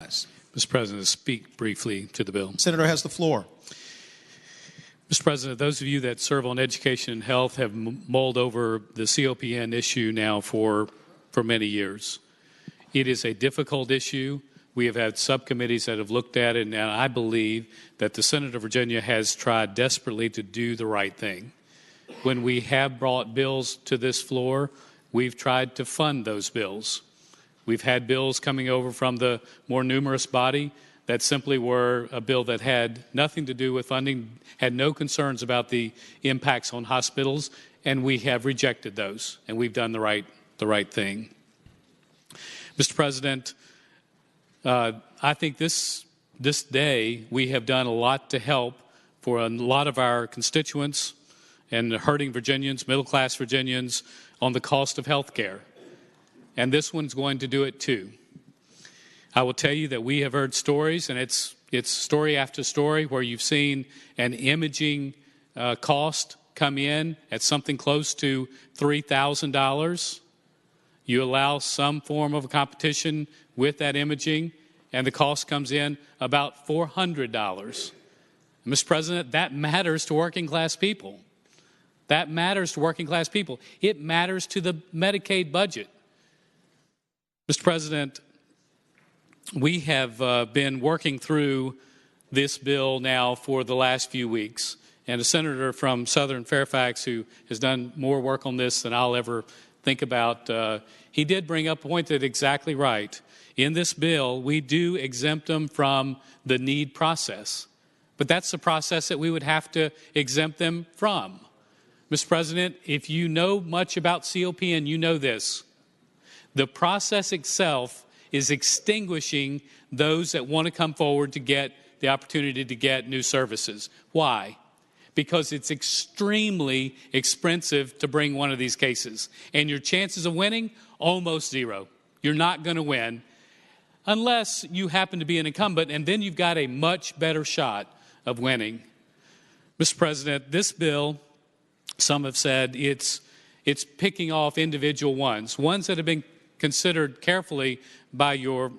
Mr. President, speak briefly to the bill. Senator has the floor. Mr. President, those of you that serve on education and health have mulled over the COPN issue now for many years. It is a difficult issue. We have had subcommittees that have looked at it, and I believe that the Senate of Virginia has tried desperately to do the right thing. When we have brought bills to this floor, we've tried to fund those bills. We've had bills coming over from the more numerous body that simply were a bill that had nothing to do with funding, had no concerns about the impacts on hospitals, and we have rejected those, and we've done the right thing. Mr. President, I think this day we have done a lot to help for a lot of our constituents and hurting Virginians, middle-class Virginians, on the cost of health care. And this one's going to do it too. I will tell you that we have heard stories, and it's story after story, where you've seen an imaging cost come in at something close to $3,000. You allow some form of a competition with that imaging, and the cost comes in about $400. Mr. President, that matters to working class people. That matters to working class people. It matters to the Medicaid budget. Mr. President, we have been working through this bill now for the last few weeks, and a senator from Southern Fairfax who has done more work on this than I'll ever think about, he did bring up a point that's exactly right. In this bill, we do exempt them from the need process, but that's the process that we would have to exempt them from. Mr. President, if you know much about COPN, you know this. The process itself is extinguishing those that want to come forward to get the opportunity to get new services. Why? Because it's extremely expensive to bring one of these cases. And your chances of winning, almost zero. You're not going to win unless you happen to be an incumbent, and then you've got a much better shot of winning. Mr. President, this bill, some have said it's picking off individual ones that have been considered carefully by your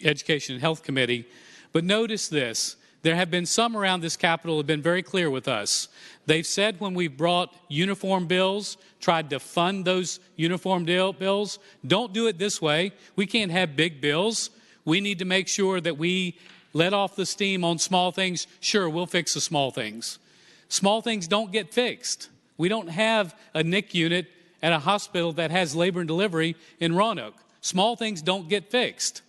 Education and Health Committee. But notice this. There have been some around this Capitol who have been very clear with us. They've said when we've brought uniform bills, tried to fund those uniform bills, don't do it this way. We can't have big bills. We need to make sure that we let off the steam on small things. Sure, we'll fix the small things. Small things don't get fixed. We don't have a NIC unit at a hospital that has labor and delivery in Roanoke. Small things don't get fixed.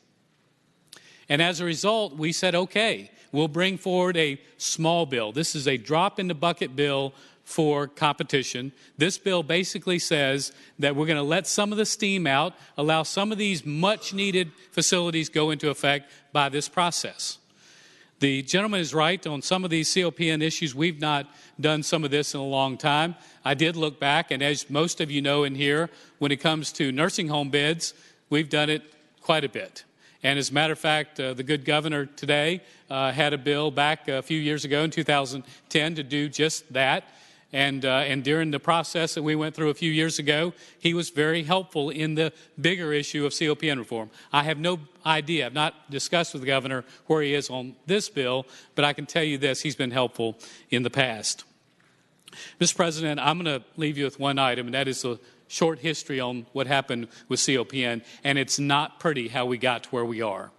And as a result, we said, okay, we'll bring forward a small bill. This is a drop in the bucket bill for competition. This bill basically says that we're going to let some of the steam out, allow some of these much needed facilities go into effect by this process. The gentleman is right on some of these COPN issues. We've not done some of this in a long time. I did look back, and as most of you know in here, when it comes to nursing home beds, we've done it quite a bit. And as a matter of fact, the good governor today had a bill back a few years ago in 2010 to do just that. And during the process that we went through a few years ago, he was very helpful in the bigger issue of COPN reform. I have no idea. I've not discussed with the governor where he is on this bill, but I can tell you this, he's been helpful in the past. Mr. President, I'm going to leave you with one item, and that is a short history on what happened with COPN, and it's not pretty how we got to where we are.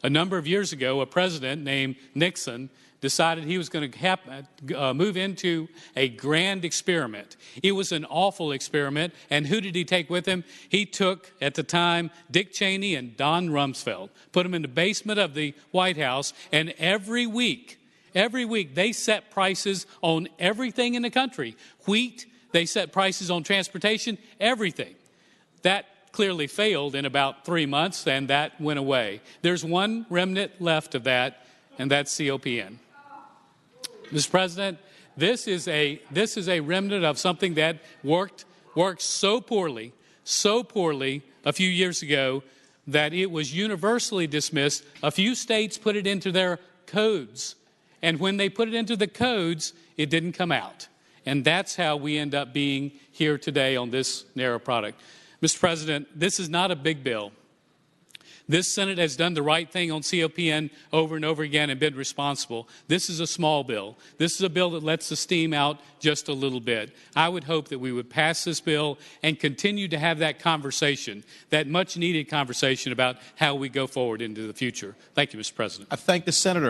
A number of years ago, a president named Nixon decided he was going to move into a grand experiment. It was an awful experiment, and who did he take with him? He took, at the time, Dick Cheney and Don Rumsfeld, put them in the basement of the White House, and every week, they set prices on everything in the country. Wheat, they set prices on transportation, everything. That clearly failed in about 3 months, and that went away. There's one remnant left of that, and that's COPN. Mr. President, this is a remnant of something that worked so poorly a few years ago that it was universally dismissed. A few states put it into their codes, and when they put it into the codes, it didn't come out. And that's how we end up being here today on this narrow product. Mr. President, this is not a big bill. This Senate has done the right thing on COPN over and over again and been responsible. This is a small bill. This is a bill that lets the steam out just a little bit. I would hope that we would pass this bill and continue to have that conversation, that much-needed conversation about how we go forward into the future. Thank you, Mr. President. I thank the senator.